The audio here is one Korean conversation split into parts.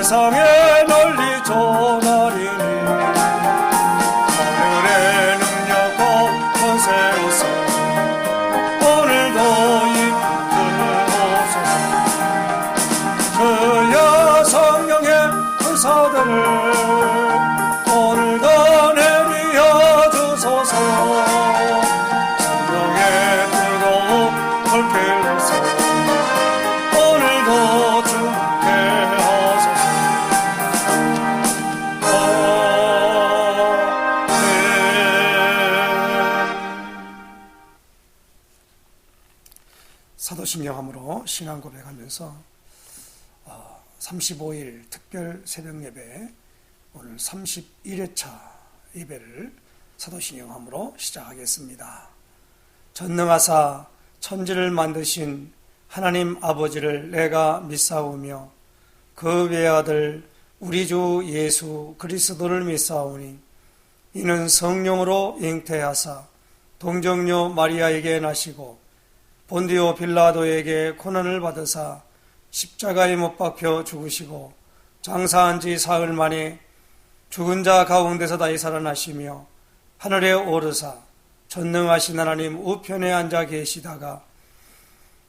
세상에 널리 전하리니 하늘의 능력과 권세로서 오늘도 이끌어오소서. 주여 성령의 은사들을 오늘도 내려 주소서. 성령의 뜨거운 불길로서 오늘도 주게 하소서. 사도신경함으로 신앙 고백하면서 35일 특별 새벽 예배, 오늘 31회차 예배를 사도신경함으로 시작하겠습니다. 전능하사 천지를 만드신 하나님 아버지를 내가 믿사오며 그 외아들 우리 주 예수 그리스도를 믿사오니 이는 성령으로 잉태하사 동정녀 마리아에게 나시고 본디오 빌라도에게 고난을 받으사 십자가에 못 박혀 죽으시고 장사한 지 사흘 만에 죽은 자 가운데서 다시 살아나시며 하늘에 오르사 전능하신 하나님 우편에 앉아 계시다가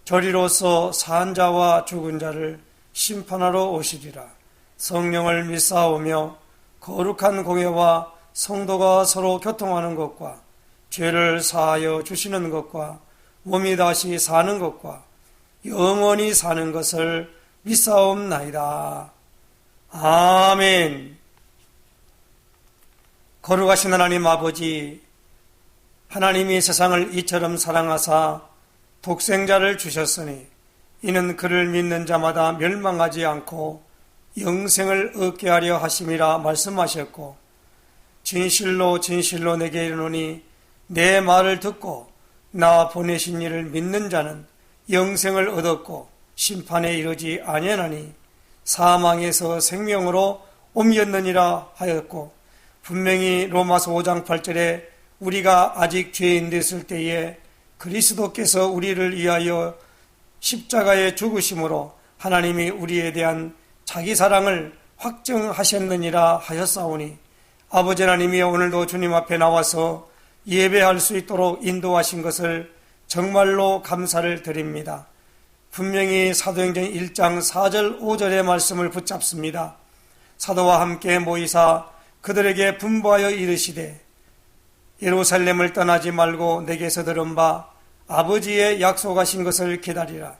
저리로서 산 자와 죽은 자를 심판하러 오시리라. 성령을 믿사오며 거룩한 공예와 성도가 서로 교통하는 것과 죄를 사하여 주시는 것과 몸이 다시 사는 것과 영원히 사는 것을 믿사옵나이다. 아멘. 거룩하신 하나님 아버지, 하나님이 세상을 이처럼 사랑하사 독생자를 주셨으니 이는 그를 믿는 자마다 멸망하지 않고 영생을 얻게 하려 하심이라 말씀하셨고, 진실로 진실로 내게 이르노니 내 말을 듣고 나 보내신 이를 믿는 자는 영생을 얻었고 심판에 이르지 아니하나니 사망에서 생명으로 옮겼느니라 하였고, 분명히 로마서 5장 8절에 우리가 아직 죄인 됐을 때에 그리스도께서 우리를 위하여 십자가에 죽으심으로 하나님이 우리에 대한 자기 사랑을 확증하셨느니라 하였사오니, 아버지 하나님이 오늘도 주님 앞에 나와서 예배할 수 있도록 인도하신 것을 정말로 감사를 드립니다. 분명히 사도행전 1장 4절 5절의 말씀을 붙잡습니다. 사도와 함께 모이사 그들에게 분부하여 이르시되 예루살렘을 떠나지 말고 내게서 들은 바 아버지의 약속하신 것을 기다리라.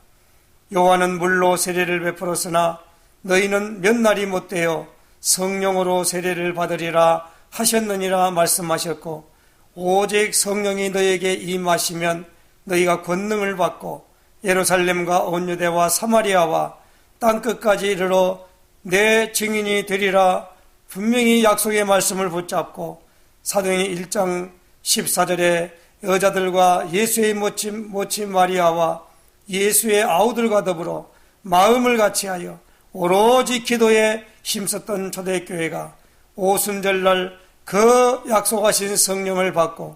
요한은 물로 세례를 베풀었으나 너희는 몇 날이 못되어 성령으로 세례를 받으리라 하셨느니라 말씀하셨고, 오직 성령이 너희에게 임하시면 너희가 권능을 받고 예루살렘과 온 유대와 사마리아와 땅끝까지 이르러 내 증인이 되리라. 분명히 약속의 말씀을 붙잡고 사도행전 1장 14절에 여자들과 예수의 모친 마리아와 예수의 아우들과 더불어 마음을 같이하여 오로지 기도에 힘썼던 초대교회가 오순절날 그 약속하신 성령을 받고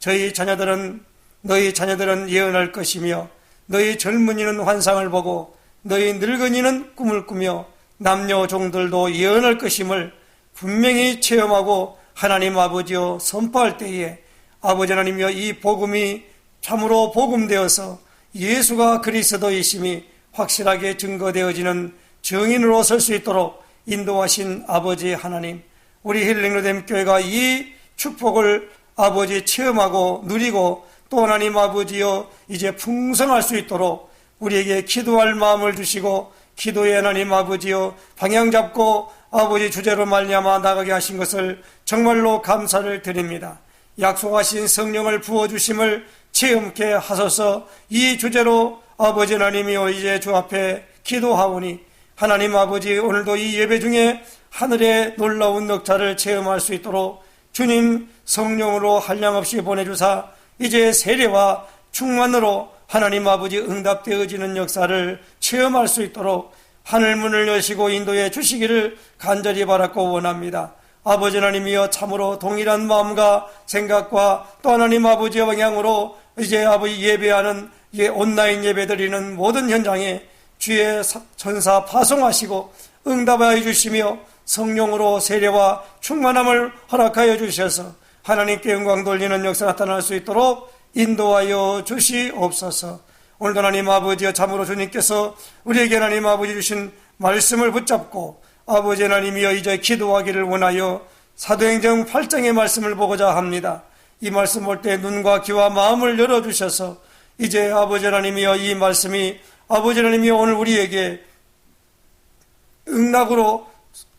너희 자녀들은 예언할 것이며 너희 젊은이는 환상을 보고 너희 늙은이는 꿈을 꾸며 남녀 종들도 예언할 것임을 분명히 체험하고 하나님 아버지여 선포할 때에 아버지 하나님이여 이 복음이 참으로 복음되어서 예수가 그리스도이심이 확실하게 증거되어지는 증인으로 설 수 있도록 인도하신 아버지 하나님, 우리 힐링로뎀 교회가 이 축복을 아버지 체험하고 누리고 또 하나님 아버지여 이제 풍성할 수 있도록 우리에게 기도할 마음을 주시고 기도의 하나님 아버지여 방향 잡고 아버지 주제로 말미암아 나가게 하신 것을 정말로 감사를 드립니다. 약속하신 성령을 부어주심을 체험케 하소서. 이 주제로 아버지 하나님이여 이제 주 앞에 기도하오니 하나님 아버지 오늘도 이 예배 중에 하늘의 놀라운 넉차를 체험할 수 있도록 주님 성령으로 한량없이 보내주사 이제 세례와 충만으로 하나님 아버지 응답되어지는 역사를 체험할 수 있도록 하늘문을 여시고 인도해 주시기를 간절히 바랐고 원합니다. 아버지 하나님이여 참으로 동일한 마음과 생각과 또 하나님 아버지의 방향으로 이제 아버지 예배하는 온라인 예배 드리는 모든 현장에 주의 전사 파송하시고 응답하여 주시며 성령으로 세례와 충만함을 허락하여 주셔서 하나님께 영광 돌리는 역사 나타날 수 있도록 인도하여 주시옵소서. 오늘도 하나님 아버지여, 참으로 주님께서 우리에게 하나님 아버지 주신 말씀을 붙잡고 아버지 하나님이여 이제 기도하기를 원하여 사도행전 8장의 말씀을 보고자 합니다. 이 말씀 볼 때 눈과 귀와 마음을 열어주셔서 이제 아버지 하나님이여 이 말씀이 아버지 하나님이여 오늘 우리에게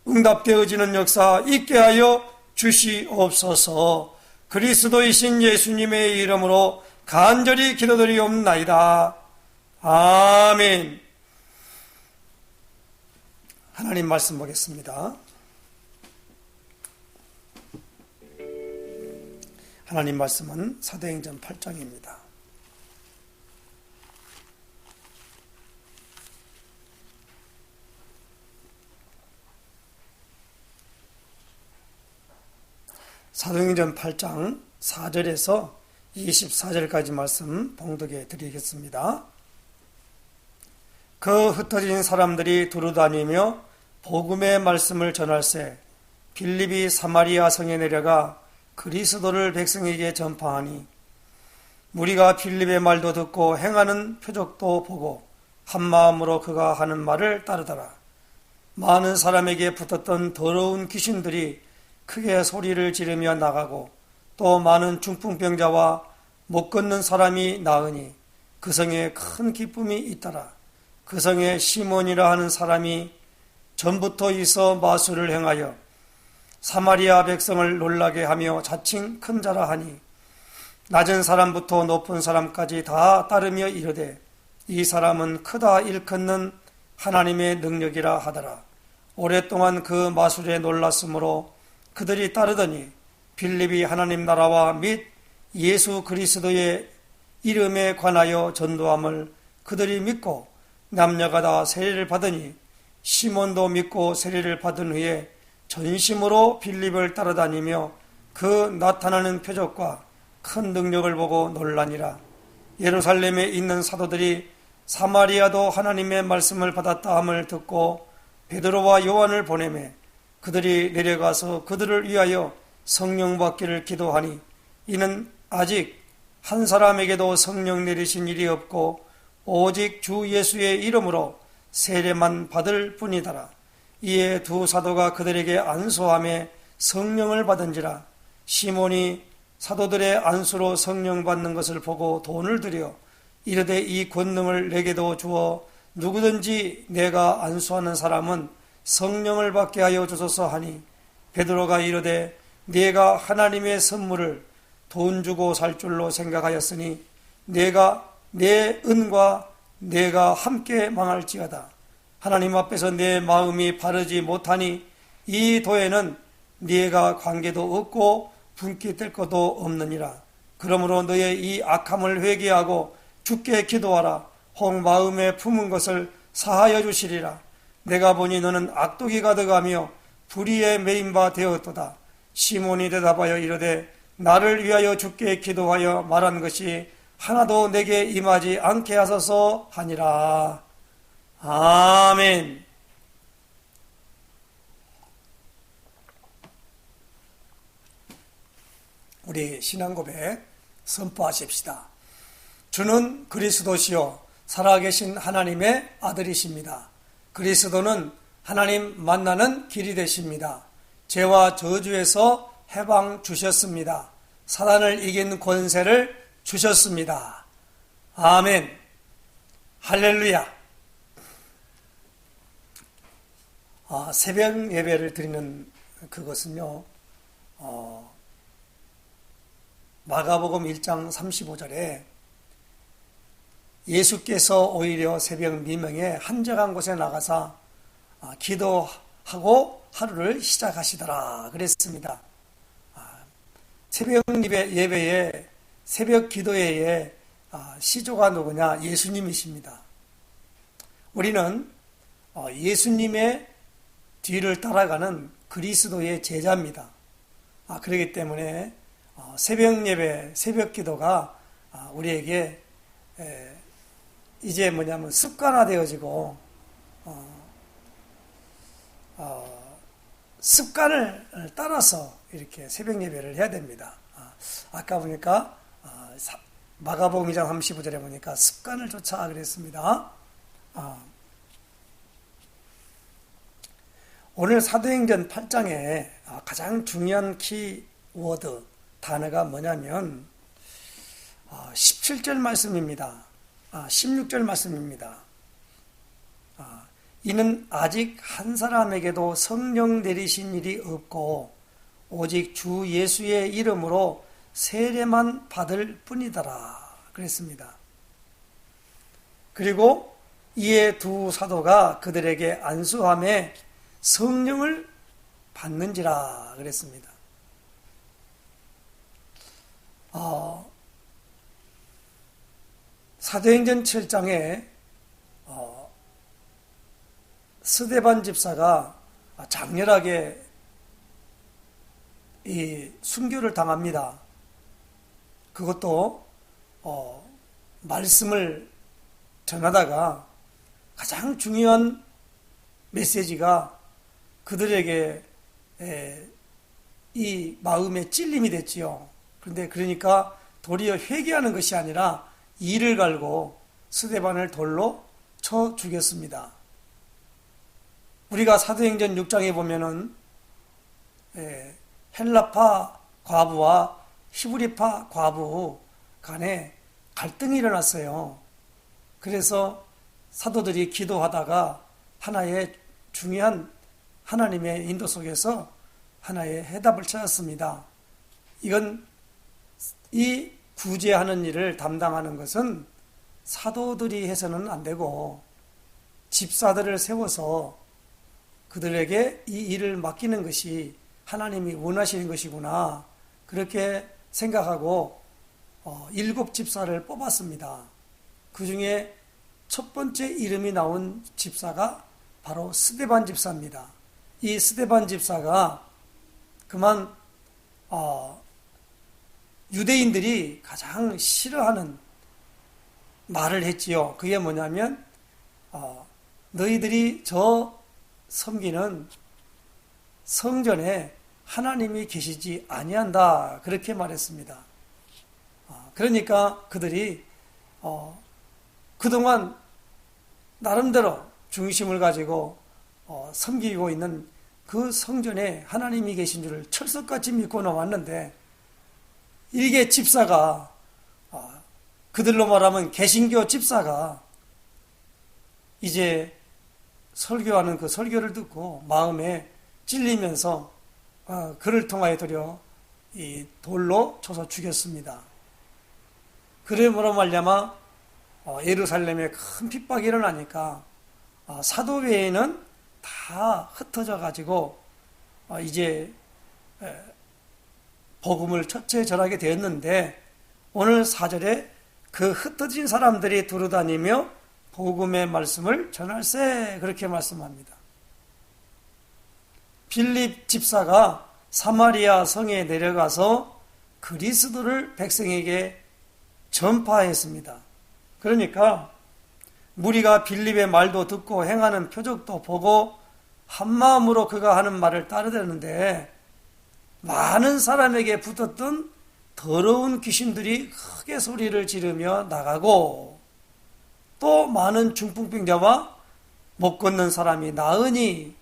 응답되어지는 역사 있게 하여 주시옵소서. 그리스도이신 예수님의 이름으로 간절히 기도드리옵나이다. 아멘. 하나님 말씀 보겠습니다. 하나님 말씀은 사도행전 8장입니다. 사도행전 8장 4절에서 24절까지 말씀 봉독해 드리겠습니다. 그 흩어진 사람들이 두루다니며 복음의 말씀을 전할세 빌립이 사마리아 성에 내려가 그리스도를 백성에게 전파하니 무리가 빌립의 말도 듣고 행하는 표적도 보고 한마음으로 그가 하는 말을 따르더라. 많은 사람에게 붙었던 더러운 귀신들이 크게 소리를 지르며 나가고 또 많은 중풍병자와 못 걷는 사람이 나으니 그 성에 큰 기쁨이 있더라. 그 성에 시몬이라 하는 사람이 전부터 있어 마술을 행하여 사마리아 백성을 놀라게 하며 자칭 큰 자라 하니 낮은 사람부터 높은 사람까지 다 따르며 이르되 이 사람은 크다 일컫는 하나님의 능력이라 하더라. 오랫동안 그 마술에 놀랐으므로 그들이 따르더니 빌립이 하나님 나라와 및 예수 그리스도의 이름에 관하여 전도함을 그들이 믿고 남녀가 다 세례를 받으니 시몬도 믿고 세례를 받은 후에 전심으로 빌립을 따라다니며 그 나타나는 표적과 큰 능력을 보고 놀라니라. 예루살렘에 있는 사도들이 사마리아도 하나님의 말씀을 받았다 함을 듣고 베드로와 요한을 보내매 그들이 내려가서 그들을 위하여 성령 받기를 기도하니 이는 아직 한 사람에게도 성령 내리신 일이 없고 오직 주 예수의 이름으로 세례만 받을 뿐이더라. 이에 두 사도가 그들에게 안수함에 성령을 받은지라. 시몬이 사도들의 안수로 성령 받는 것을 보고 돈을 들여 이르되 이 권능을 내게도 주어 누구든지 내가 안수하는 사람은 성령을 받게 하여 주소서 하니 베드로가 이르되 네가 하나님의 선물을 돈 주고 살 줄로 생각하였으니 내가 내 은과 내가 함께 망할지어다. 하나님 앞에서 내 마음이 바르지 못하니 이 도에는 네가 관계도 없고 분깃될 것도 없느니라. 그러므로 너의 이 악함을 회개하고 주께 기도하라. 혹 마음에 품은 것을 사하여 주시리라. 내가 보니 너는 악독이 가득하며 불의에 매인 바 되었도다. 시몬이 대답하여 이르되 나를 위하여 주께 기도하여 말한 것이 하나도 내게 임하지 않게 하소서 하니라. 아멘. 우리 신앙 고백 선포하십시다. 주는 그리스도시요 살아계신 하나님의 아들이십니다. 그리스도는 하나님 만나는 길이 되십니다. 죄와 저주에서 해방 주셨습니다. 사단을 이긴 권세를 주셨습니다. 아멘. 할렐루야. 새벽 예배를 드리는 그것은요, 마가복음 1장 35절에 예수께서 오히려 새벽 미명에 한적한 곳에 나가서 기도하고 하루를 시작하시더라 그랬습니다. 새벽 예배에 새벽 기도회에 시조가 누구냐? 예수님이십니다. 우리는 예수님의 뒤를 따라가는 그리스도의 제자입니다. 그렇기 때문에 새벽 예배, 새벽 기도가 우리에게 이제 습관화되어지고 습관을 따라서 이렇게 새벽 예배를 해야 됩니다. 아까 보니까 마가복음 2장 35절에 보니까 습관을 쫓아 그랬습니다. 오늘 사도행전 8장에 가장 중요한 키워드 단어가 뭐냐면 17절 말씀입니다. 16절 말씀입니다. 이는 아직 한 사람에게도 성령 내리신 일이 없고 오직 주 예수의 이름으로 세례만 받을 뿐이더라 그랬습니다. 그리고 이에 두 사도가 그들에게 안수함에 성령을 받는지라 그랬습니다. 사도행전 7장에 스데반 집사가 장렬하게 이 순교를 당합니다. 그것도 말씀을 전하다가 가장 중요한 메시지가 그들에게 이 마음에 찔림이 됐지요. 그런데 그러니까 도리어 회개하는 것이 아니라 이를 갈고 스데반을 돌로 쳐 죽였습니다. 우리가 사도행전 6장에 보면은 헬라파 과부와 히브리파 과부 간에 갈등이 일어났어요. 그래서 사도들이 기도하다가 하나의 중요한 하나님의 인도 속에서 하나의 해답을 찾았습니다. 이건 이 구제하는 일을 담당하는 것은 사도들이 해서는 안 되고 집사들을 세워서 그들에게 이 일을 맡기는 것이 하나님이 원하시는 것이구나 그렇게 생각하고 7 집사를 뽑았습니다. 그 중에 첫 번째 이름이 나온 집사가 바로 스데반 집사입니다. 이 스데반 집사가 그만 유대인들이 가장 싫어하는 말을 했지요. 그게 뭐냐면 너희들이 저 섬기는 성전에 하나님이 계시지 아니한다 그렇게 말했습니다. 그러니까 그들이 그동안 나름대로 중심을 가지고 섬기고 있는 그 성전에 하나님이 계신 줄을 철석같이 믿고 나왔는데 이게 집사가 그들로 말하면 개신교 집사가 이제 설교하는 그 설교를 듣고 마음에 찔리면서 그를 통하여 도려 이 돌로 쳐서 죽였습니다. 그러므로 말미암아 예루살렘에 큰 핍박이 일어나니까 사도 외에는 다 흩어져 가지고 이제 복음을 첫째 전하게 되었는데 오늘 4절에 그 흩어진 사람들이 두루다니며 복음의 말씀을 전할세 그렇게 말씀합니다. 빌립 집사가 사마리아 성에 내려가서 그리스도를 백성에게 전파했습니다. 그러니까 무리가 빌립의 말도 듣고 행하는 표적도 보고 한마음으로 그가 하는 말을 따르려는데 많은 사람에게 붙었던 더러운 귀신들이 크게 소리를 지르며 나가고 또 많은 중풍병자와 못 걷는 사람이 나으니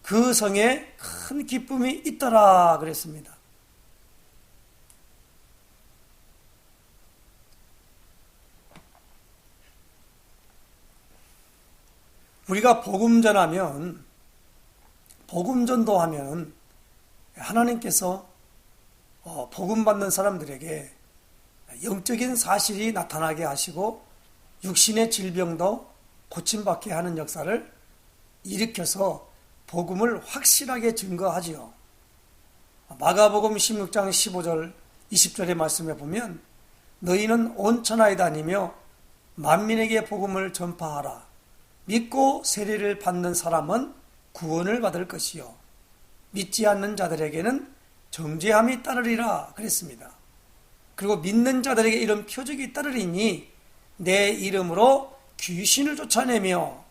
그 성에 큰 기쁨이 있더라 그랬습니다. 우리가 복음 전하면 복음 전도하면 하나님께서 복음 받는 사람들에게 영적인 사실이 나타나게 하시고 육신의 질병도 고침받게 하는 역사를 일으켜서 복음을 확실하게 증거하지요. 마가복음 16장 15절 20절의 말씀에 보면 너희는 온 천하에 다니며 만민에게 복음을 전파하라. 믿고 세례를 받는 사람은 구원을 받을 것이요 믿지 않는 자들에게는 정죄함이 따르리라 그랬습니다. 그리고 믿는 자들에게 이런 표적이 따르리니 내 이름으로 귀신을 쫓아내며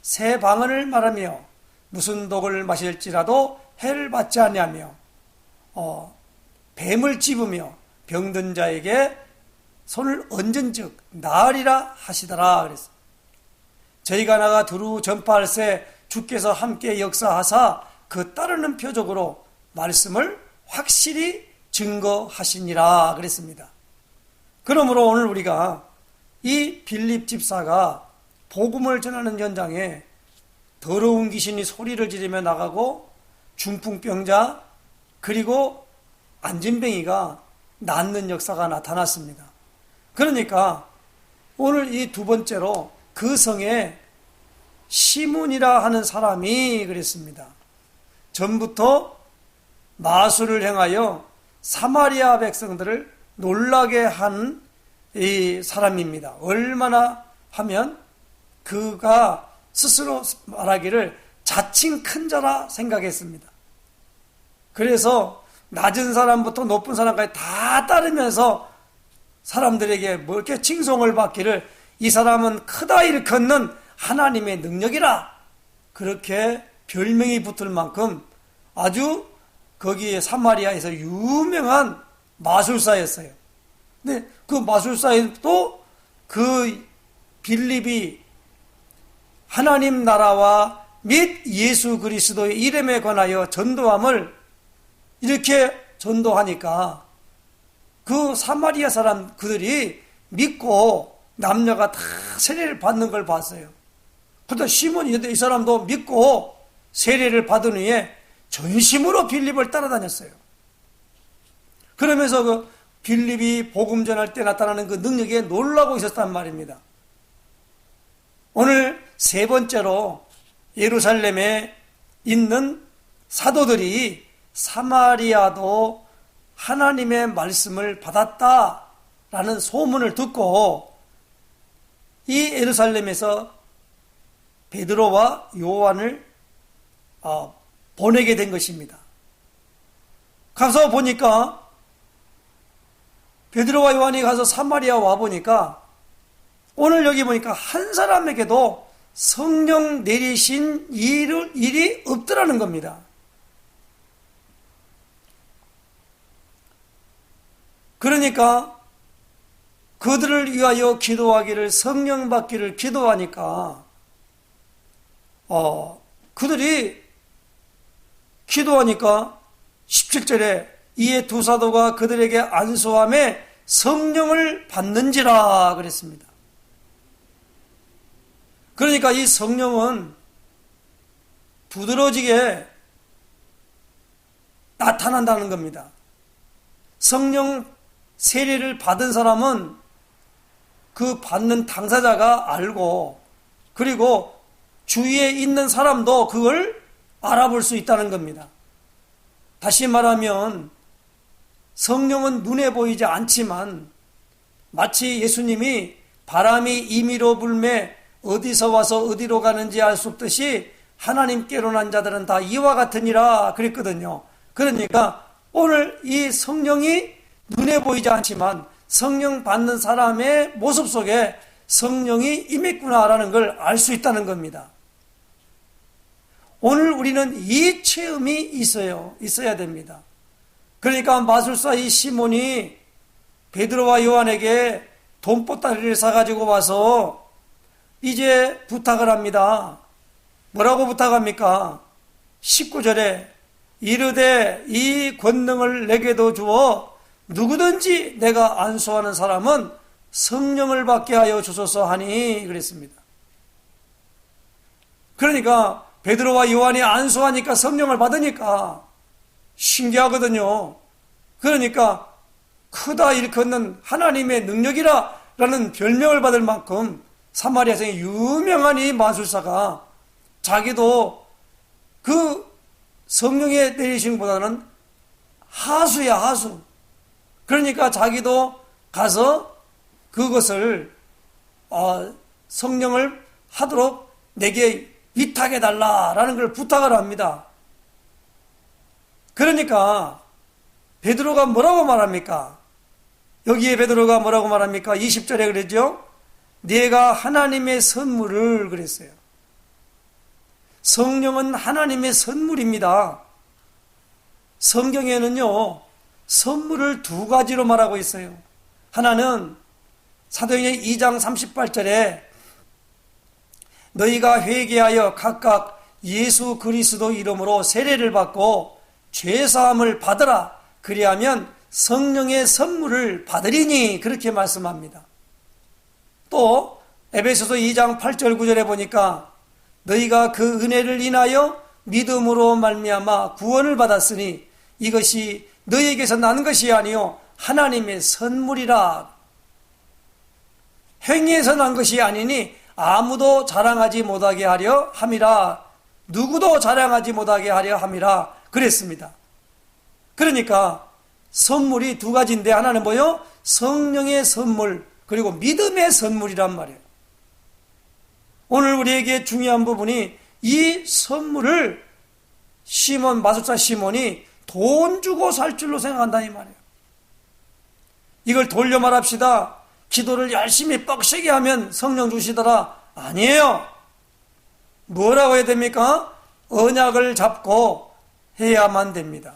새 방언을 말하며 무슨 독을 마실지라도 해를 받지 아니하며 뱀을 찝으며 병든 자에게 손을 얹은즉 나으리라 하시더라 그랬습니다. 저희가 나가 두루 전파할새 주께서 함께 역사하사 그 따르는 표적으로 말씀을 확실히 증거하시니라 그랬습니다. 그러므로 오늘 우리가 이 빌립 집사가 복음을 전하는 현장에 더러운 귀신이 소리를 지르며 나가고 중풍병자 그리고 안진뱅이가 낫는 역사가 나타났습니다. 그러니까 오늘 이 두 번째로 그 성에 시몬이라 하는 사람이 그랬습니다. 전부터 마술을 행하여 사마리아 백성들을 놀라게 한 이 사람입니다. 얼마나 하면 그가 스스로 말하기를 자칭 큰 자라 생각했습니다. 그래서 낮은 사람부터 높은 사람까지 다 따르면서 사람들에게 뭐 이렇게 칭송을 받기를 이 사람은 크다 일컫는 하나님의 능력이라 그렇게 별명이 붙을 만큼 아주 거기에 사마리아에서 유명한 마술사였어요. 근데 그 마술사에도 그 빌립이 하나님 나라와 및 예수 그리스도의 이름에 관하여 전도함을 이렇게 전도하니까 그 사마리아 사람 그들이 믿고 남녀가 다 세례를 받는 걸 봤어요. 그런데 시몬이 이 사람도 믿고 세례를 받은 후에 전심으로 빌립을 따라다녔어요. 그러면서 그 빌립이 복음 전할 때 나타나는 그 능력에 놀라고 있었단 말입니다. 오늘 세 번째로 예루살렘에 있는 사도들이 사마리아도 하나님의 말씀을 받았다라는 소문을 듣고 이 예루살렘에서 베드로와 요한을 보내게 된 것입니다. 가서 보니까 베드로와 요한이 가서 사마리아 와 보니까 오늘 여기 보니까 한 사람에게도 성령 내리신 일이 없더라는 겁니다. 그러니까 그들을 위하여 기도하기를 성령 받기를 기도하니까 그들이 기도하니까 17절에 이에 두 사도가 그들에게 안수함에 성령을 받는지라 그랬습니다. 그러니까 이 성령은 두드러지게 나타난다는 겁니다. 성령 세례를 받은 사람은 그 받는 당사자가 알고 그리고 주위에 있는 사람도 그걸 알아볼 수 있다는 겁니다. 다시 말하면 성령은 눈에 보이지 않지만 마치 예수님이 바람이 임의로 불매 어디서 와서 어디로 가는지 알 수 없듯이 하나님께로 난 자들은 다 이와 같으니라 그랬거든요. 그러니까 오늘 이 성령이 눈에 보이지 않지만 성령 받는 사람의 모습 속에 성령이 임했구나라는 걸 알 수 있다는 겁니다. 오늘 우리는 이 체험이 있어야 됩니다. 그러니까 마술사 이 시몬이 베드로와 요한에게 돈보따리를 사가지고 와서 이제 부탁을 합니다. 뭐라고 부탁합니까? 19절에 이르되 이 권능을 내게도 주어 누구든지 내가 안수하는 사람은 성령을 받게 하여 주소서 하니 그랬습니다. 그러니까 베드로와 요한이 안수하니까 성령을 받으니까 신기하거든요. 그러니까 크다 일컫는 하나님의 능력이라 라는 별명을 받을 만큼 사마리아성의 유명한 이 마술사가 자기도 그 성령의 내리심보다는 하수야 하수. 그러니까 자기도 가서 그것을 성령을 하도록 내게 위탁해달라라는 걸 부탁을 합니다. 그러니까 베드로가 뭐라고 말합니까? 여기에 베드로가 뭐라고 말합니까? 20절에 그랬죠? 내가 하나님의 선물을 그랬어요. 성령은 하나님의 선물입니다. 성경에는요, 선물을 두 가지로 말하고 있어요. 하나는 사도행전 2장 38절에 너희가 회개하여 각각 예수 그리스도 이름으로 세례를 받고 죄사함을 받으라. 그리하면 성령의 선물을 받으리니, 그렇게 말씀합니다. 또 에베소서 2장 8절 9절에 보니까 너희가 그 은혜를 인하여 믿음으로 말미암아 구원을 받았으니 이것이 너희에게서 난 것이 아니요 하나님의 선물이라. 행위에서 난 것이 아니니 아무도 자랑하지 못하게 하려 함이라. 누구도 자랑하지 못하게 하려 함이라 그랬습니다. 그러니까 선물이 두 가지인데 하나는 뭐요? 성령의 선물, 그리고 믿음의 선물이란 말이에요. 오늘 우리에게 중요한 부분이 이 선물을 마술사 시몬이 돈 주고 살 줄로 생각한다 이 말이에요. 이걸 돌려 말합시다. 기도를 열심히 빡세게 하면 성령 주시더라. 아니에요. 뭐라고 해야 됩니까? 언약을 잡고 해야만 됩니다.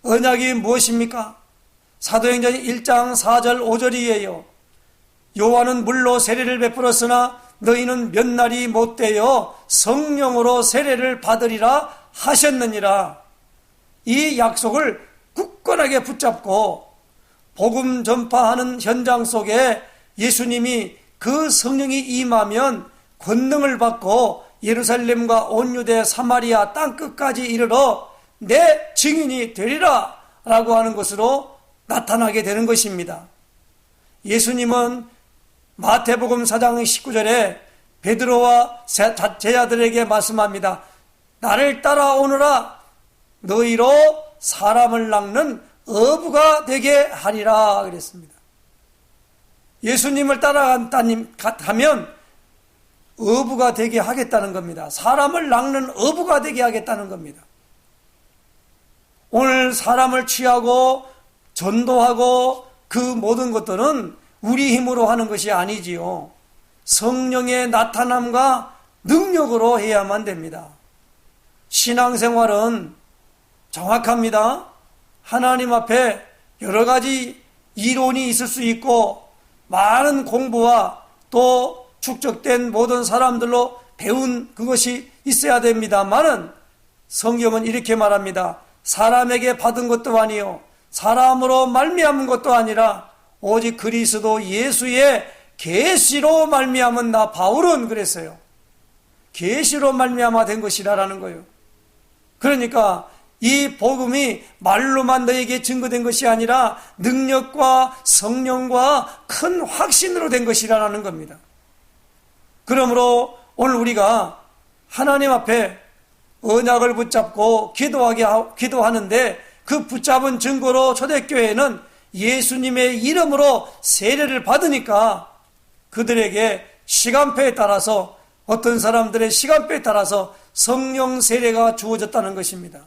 언약이 무엇입니까? 사도행전 1장 4절 5절이에요. 요한은 물로 세례를 베풀었으나 너희는 몇 날이 못되어 성령으로 세례를 받으리라 하셨느니라. 이 약속을 굳건하게 붙잡고 복음 전파하는 현장 속에 예수님이 그 성령이 임하면 권능을 받고 예루살렘과 온 유대 사마리아 땅끝까지 이르러 내 증인이 되리라 라고 하는 것으로 나타나게 되는 것입니다. 예수님은 마태복음 4장 19절에 베드로와 제자들에게 말씀합니다. 나를 따라오너라. 너희로 사람을 낚는 어부가 되게 하리라 그랬습니다. 예수님을 따라가면 어부가 되게 하겠다는 겁니다. 사람을 낚는 어부가 되게 하겠다는 겁니다. 오늘 사람을 취하고 전도하고 그 모든 것들은 우리 힘으로 하는 것이 아니지요. 성령의 나타남과 능력으로 해야만 됩니다. 신앙생활은 정확합니다. 하나님 앞에 여러 가지 이론이 있을 수 있고 많은 공부와 또 축적된 모든 사람들로 배운 그것이 있어야 됩니다만은 성경은 이렇게 말합니다. 사람에게 받은 것도 아니요 사람으로 말미암은 것도 아니라 오직 그리스도 예수의 계시로 말미암은 나 바울은 그랬어요. 계시로 말미암아 된 것이라는 거예요. 그러니까 이 복음이 말로만 너에게 증거된 것이 아니라 능력과 성령과 큰 확신으로 된 것이라는 겁니다. 그러므로 오늘 우리가 하나님 앞에 언약을 붙잡고 기도하는데 그 붙잡은 증거로 초대교회는 예수님의 이름으로 세례를 받으니까 그들에게 시간표에 따라서 어떤 사람들의 시간표에 따라서 성령 세례가 주어졌다는 것입니다.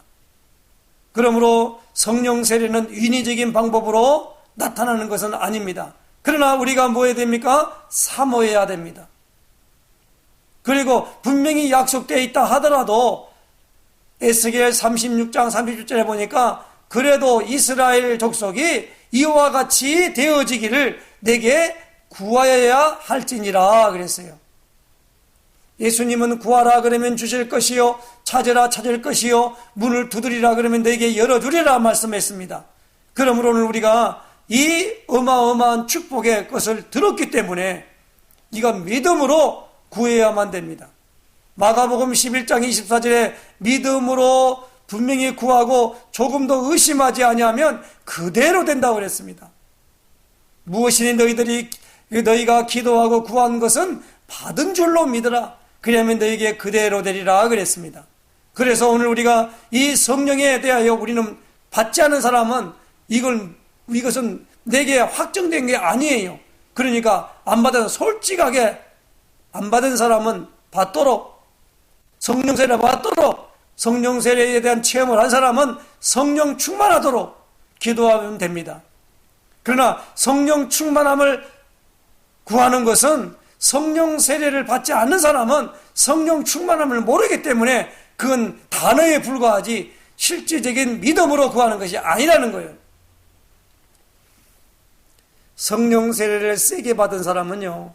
그러므로 성령 세례는 인위적인 방법으로 나타나는 것은 아닙니다. 그러나 우리가 뭐 해야 됩니까? 사모해야 됩니다. 그리고 분명히 약속되어 있다 하더라도 에스겔 36장 37절에 보니까 그래도 이스라엘 족속이 이와 같이 되어지기를 내게 구하여야 할지니라 그랬어요. 예수님은 구하라 그러면 주실 것이요 찾으라 찾을 것이요 문을 두드리라 그러면 내게 열어주리라 말씀했습니다. 그러므로 오늘 우리가 이 어마어마한 축복의 것을 들었기 때문에 이거 믿음으로 구해야만 됩니다. 마가복음 11장 24절에 믿음으로 분명히 구하고 조금도 의심하지 아니하면 그대로 된다고 그랬습니다. 무엇이니 너희가 기도하고 구한 것은 받은 줄로 믿으라. 그러면 너희에게 그대로 되리라 그랬습니다. 그래서 오늘 우리가 이 성령에 대하여 우리는 받지 않은 사람은 이것은 내게 확정된 게 아니에요. 그러니까 안 받은 솔직하게 안 받은 사람은 받도록 성령 세례 받도록 성령 세례에 대한 체험을 한 사람은 성령 충만하도록 기도하면 됩니다. 그러나 성령 충만함을 구하는 것은 성령 세례를 받지 않는 사람은 성령 충만함을 모르기 때문에 그건 단어에 불과하지 실질적인 믿음으로 구하는 것이 아니라는 거예요. 성령 세례를 세게 받은 사람은요,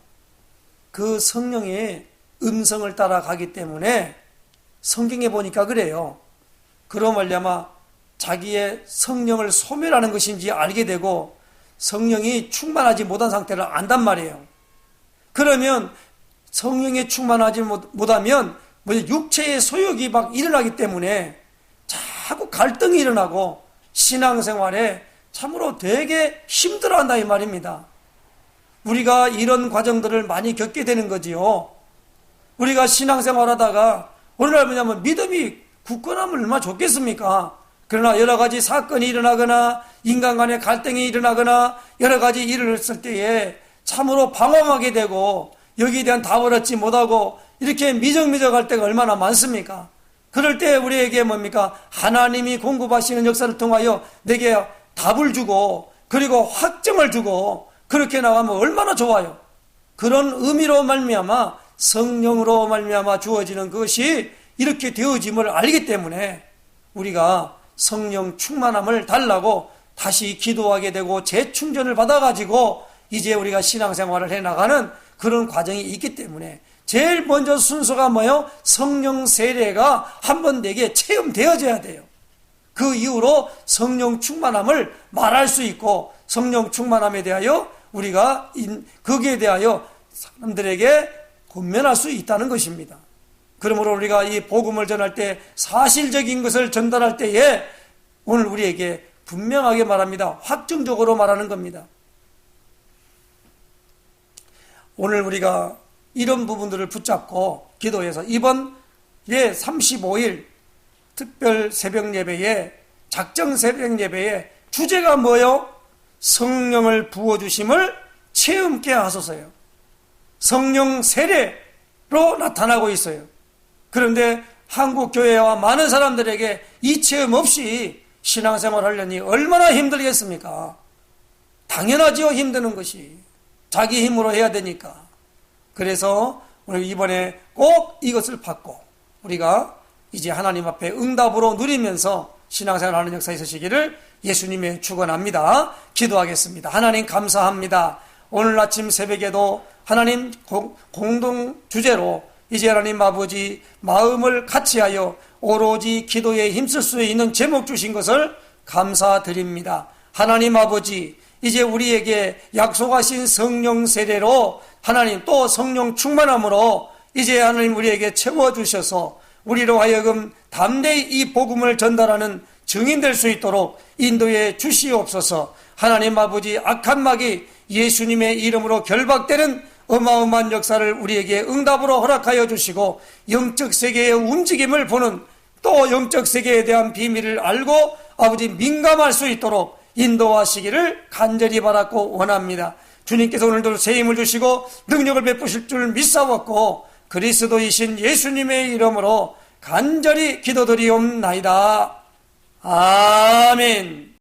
그 성령의 음성을 따라가기 때문에 성경에 보니까 그래요. 그로 말미암아 자기의 성령을 소멸하는 것인지 알게 되고 성령이 충만하지 못한 상태를 안단 말이에요. 그러면 성령에 충만하지 못하면 육체의 소욕이 막 일어나기 때문에 자꾸 갈등이 일어나고 신앙생활에 참으로 되게 힘들어한다 이 말입니다. 우리가 이런 과정들을 많이 겪게 되는 거지요. 우리가 신앙생활하다가 오늘날 뭐냐면 믿음이 굳건하면 얼마나 좋겠습니까? 그러나 여러 가지 사건이 일어나거나 인간 간의 갈등이 일어나거나 여러 가지 일을 했을 때에 참으로 방황하게 되고 여기에 대한 답을 얻지 못하고 이렇게 미적미적할 때가 얼마나 많습니까? 그럴 때 우리에게 뭡니까? 하나님이 공급하시는 역사를 통하여 내게 답을 주고 그리고 확정을 주고 그렇게 나가면 얼마나 좋아요. 그런 의미로 말미암아 성령으로 말미암아 주어지는 것이 이렇게 되어짐을 알기 때문에 우리가 성령 충만함을 달라고 다시 기도하게 되고 재충전을 받아가지고 이제 우리가 신앙생활을 해나가는 그런 과정이 있기 때문에 제일 먼저 순서가 뭐예요? 성령 세례가 한번 내게 체험되어져야 돼요. 그 이후로 성령 충만함을 말할 수 있고 성령 충만함에 대하여 우리가 거기에 대하여 사람들에게 권면할 수 있다는 것입니다. 그러므로 우리가 이 복음을 전할 때 사실적인 것을 전달할 때에 오늘 우리에게 분명하게 말합니다. 확정적으로 말하는 겁니다. 오늘 우리가 이런 부분들을 붙잡고 기도해서 이번 35일 특별 새벽 예배에 작정 새벽 예배에 주제가 뭐요? 성령을 부어주심을 체험케 하소서요. 성령 세례로 나타나고 있어요. 그런데 한국 교회와 많은 사람들에게 이 체험 없이 신앙생활 하려니 얼마나 힘들겠습니까? 당연하지요, 힘드는 것이. 자기 힘으로 해야 되니까. 그래서 오늘 이번에 꼭 이것을 받고 우리가 이제 하나님 앞에 응답으로 누리면서 신앙생활 하는 역사 있으시기를 예수님의 축원합니다. 기도하겠습니다. 하나님 감사합니다. 오늘 아침 새벽에도 하나님 공동 주제로 이제 하나님 아버지 마음을 같이하여 오로지 기도에 힘쓸 수 있는 제목 주신 것을 감사드립니다. 하나님 아버지 이제 우리에게 약속하신 성령 세례로 하나님 또 성령 충만함으로 이제 하나님 우리에게 채워주셔서 우리로 하여금 담대히 이 복음을 전달하는 증인 될 수 있도록 인도해 주시옵소서. 하나님 아버지 악한 마귀 예수님의 이름으로 결박되는 어마어마한 역사를 우리에게 응답으로 허락하여 주시고 영적 세계의 움직임을 보는 또 영적 세계에 대한 비밀을 알고 아버지 민감할 수 있도록 인도하시기를 간절히 바랐고 원합니다. 주님께서 오늘도 새 힘을 주시고 능력을 베푸실 줄 믿사옵고 그리스도이신 예수님의 이름으로 간절히 기도드리옵나이다. 아멘.